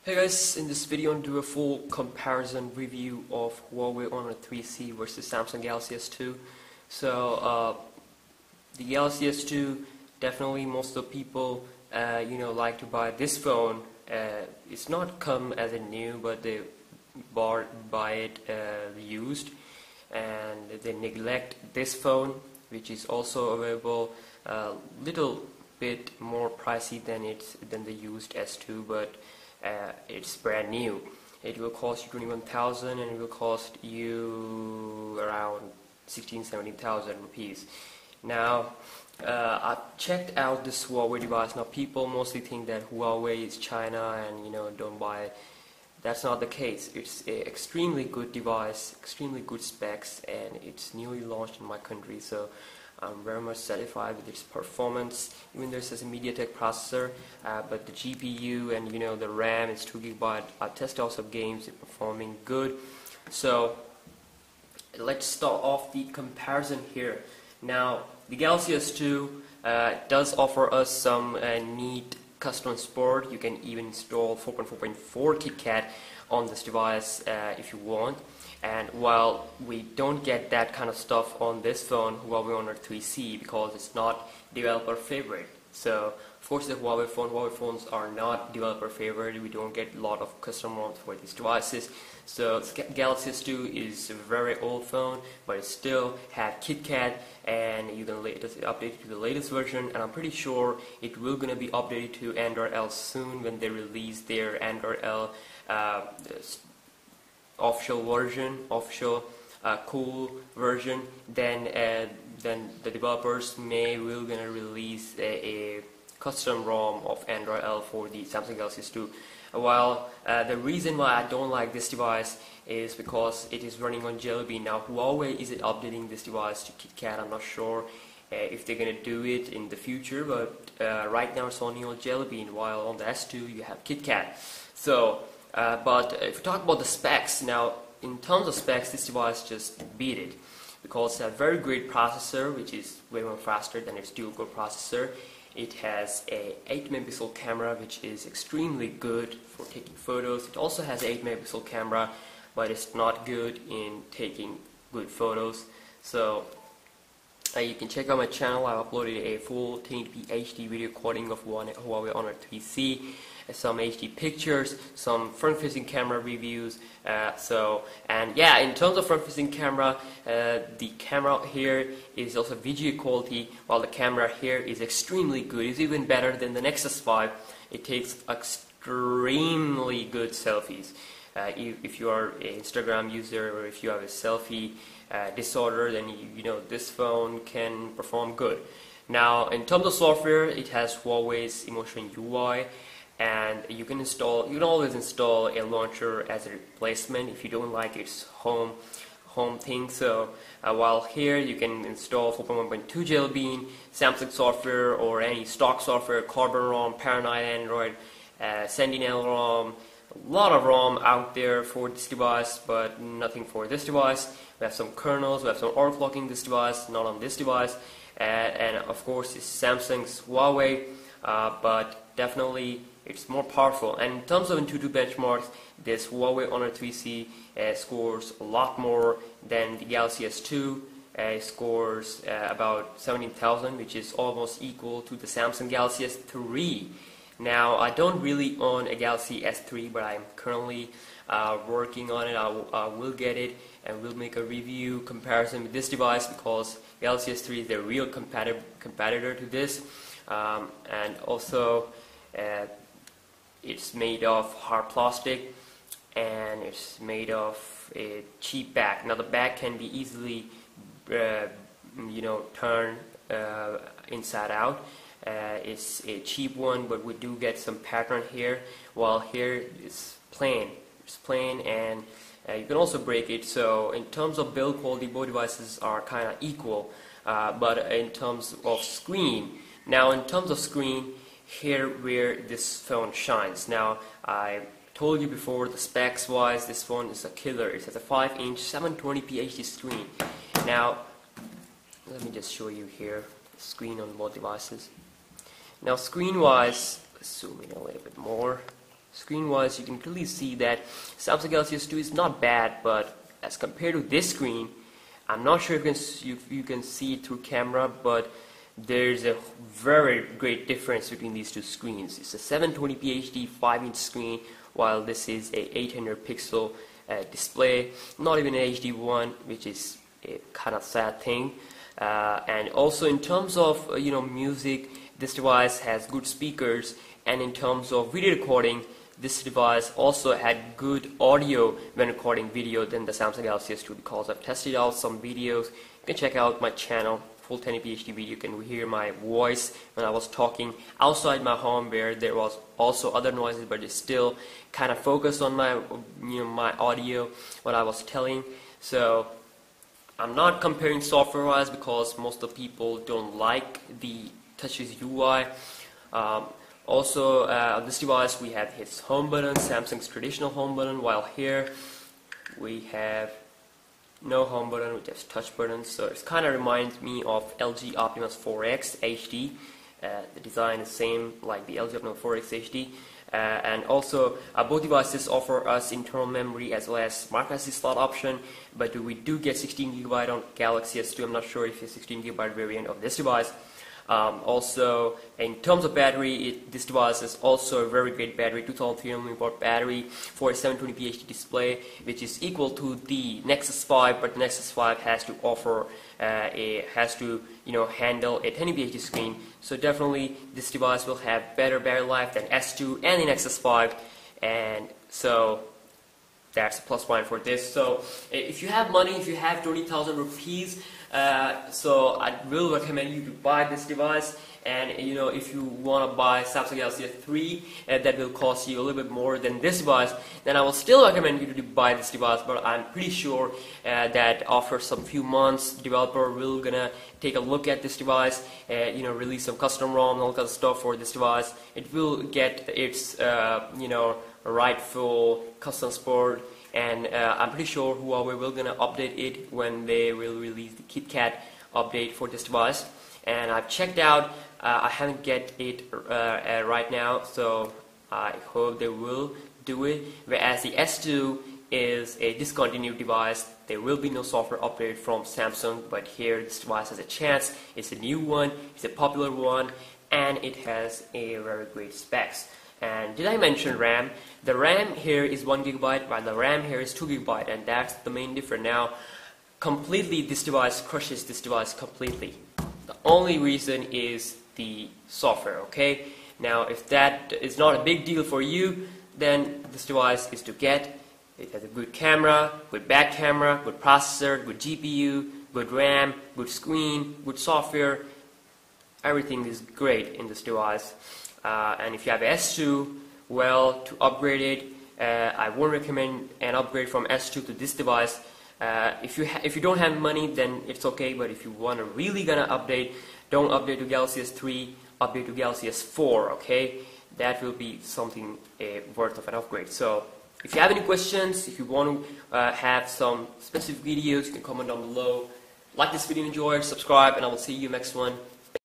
Hey guys, in this video I'm going to do a full comparison review of Huawei Honor 3C versus Samsung Galaxy S2. The Galaxy S2, definitely most of the people like to buy this phone. It's not come as a new, but they buy it used, and they neglect this phone, which is also available little bit more pricey than the used S2, but it's brand new. It will cost you 21,000 and it will cost you around 17,000 rupees. Now, I've checked out this Huawei device. Now, people mostly think that Huawei is China and don't buy it. That's not the case. It's an extremely good device, extremely good specs, and it's newly launched in my country. So I'm very much satisfied with its performance. Even though it has a MediaTek processor, but the GPU and the RAM is 2 GB. I've tested out some games; it's performing good. So let's start off the comparison here. Now, the Galaxy S2 does offer us some neat custom support. You can even install 4.4.4 KitKat on this device if you want. And while we don't get that kind of stuff on this phone, Huawei Honor 3C, because it's not developer favorite. So of course the Huawei phones are not developer favorite. We don't get a lot of custom ROMs for these devices. So Galaxy S2 is a very old phone, but it still had KitKat, and you can update it to the latest version. And I'm pretty sure it will gonna be updated to Android L soon when they release their Android L official version, cool version. Then the developers will gonna release a custom ROM of Android L for the Samsung Galaxy S2. While the reason why I don't like this device is because it is running on Jelly Bean. Now, Huawei is updating this device to KitKat. I'm not sure if they're gonna do it in the future, but right now it's only on Jelly Bean, while on the S2 you have KitKat. So but if we talk about the specs, now in terms of specs, this device just beat it, because it's a very great processor, which is way more faster than its dual-core processor. It has a 8-megapixel camera, which is extremely good for taking photos. It also has an 8-megapixel camera, but it's not good in taking good photos. So you can check out my channel. I've uploaded a full 1080p HD video recording of Huawei Honor 3C. Some HD pictures, some front-facing camera reviews. In terms of front-facing camera, the camera here is also VGA quality, while the camera here is extremely good. It's even better than the Nexus 5. It takes extremely good selfies. If you are an Instagram user, or if you have a selfie disorder, then this phone can perform good. Now, in terms of software, it has Huawei's Emotion UI. And you can always install a launcher as a replacement if you don't like its home thing. So while here you can install 4.1.2 Jelly Bean, Samsung software, or any stock software, Carbon ROM, Paranoid Android, Sentinel ROM, a lot of ROM out there for this device, but nothing for this device. We have some kernels, we have some overclocking this device, not on this device, and of course it's Samsung's Huawei, but definitely it's more powerful. And in terms of Antutu benchmarks, this Huawei Honor 3C scores a lot more than the Galaxy S2. Scores about 17,000, which is almost equal to the Samsung Galaxy S3. Now, I don't really own a Galaxy S3, but I'm currently working on it. I will get it, and we'll make a review comparison with this device, because Galaxy S3 is the real competitor to this. And also, it's made of hard plastic, and it's made of a cheap back. Now the back can be easily turned inside out. It's a cheap one, but we do get some pattern here, while here it's plain. It's plain, and you can also break it. So in terms of build quality, both devices are kind of equal, but in terms of screen, here where this phone shines. Now, I told you before, the specs wise, this phone is a killer. It has a 5-inch 720p HD screen. Now, let me just show you here the screen on both devices. Now, screen wise, let's zoom in a little bit more. screen wise you can clearly see that Samsung Galaxy S2 is not bad, but as compared to this screen, I'm not sure if you can see it through camera, but there's a very great difference between these two screens. It's a 720p HD 5-inch screen, while this is a 800 pixel display, not even an HD one, which is a kind of sad thing. And also in terms of music, this device has good speakers, and in terms of video recording, this device also had good audio when recording video than the Samsung Galaxy S2, because I've tested out some videos. You can check out my channel, full 1080p HD video. You can hear my voice when I was talking outside my home, where there was also other noises, but it still kind of focused on my my audio, what I was telling. So I'm not comparing software wise, because most of the people don't like the TouchWiz UI. Also, on this device we have its home button, Samsung's traditional home button, while here we have no home button, we just touch buttons. So it kind of reminds me of LG Optimus 4X HD. The design is same like the LG Optimus 4X HD. And also both devices offer us internal memory as well as smart SD slot option, but we do get 16GB on Galaxy S2. I'm not sure if it's 16GB variant of this device. Also, in terms of battery, this device is also a very great battery, 2300 mAh battery for a 720p HD display, which is equal to the Nexus 5, but the Nexus 5 has to offer handle a 1080p HD screen. So definitely this device will have better battery life than S2 and the Nexus 5, and so that's a plus point for this. So if you have money, if you have 20,000 rupees, so I will recommend you to buy this device. And if you want to buy Samsung Galaxy S3 that will cost you a little bit more than this device, then I will still recommend you to buy this device. But I'm pretty sure that after some few months, developer will gonna take a look at this device, release some custom ROM and all kind of stuff for this device. It will get its rightful custom support, and I'm pretty sure Huawei will gonna update it when they will release the KitKat update for this device. And I've checked out, I haven't get it right now, so I hope they will do it. Whereas the S2 is a discontinued device, there will be no software update from Samsung, but here this device has a chance. It's a new one, it's a popular one, and it has a very great specs. And did I mention RAM? The RAM here is 1GB, while the RAM here is 2GB, and that's the main difference. Now, completely this device crushes this device completely. The only reason is the software, okay? Now, if that is not a big deal for you, then this device is to get. It has a good camera, good back camera, good processor, good GPU, good RAM, good screen, good software. Everything is great in this device. And if you have S2, well, to upgrade it, I won't recommend an upgrade from S2 to this device. If you don't have money, then it's okay. But if you want to really gonna update, don't update to Galaxy S3, update to Galaxy S4. Okay, that will be something worth of an upgrade. So if you have any questions, if you want to have some specific videos, you can comment down below. Like this video, enjoy it, subscribe, and I will see you next one.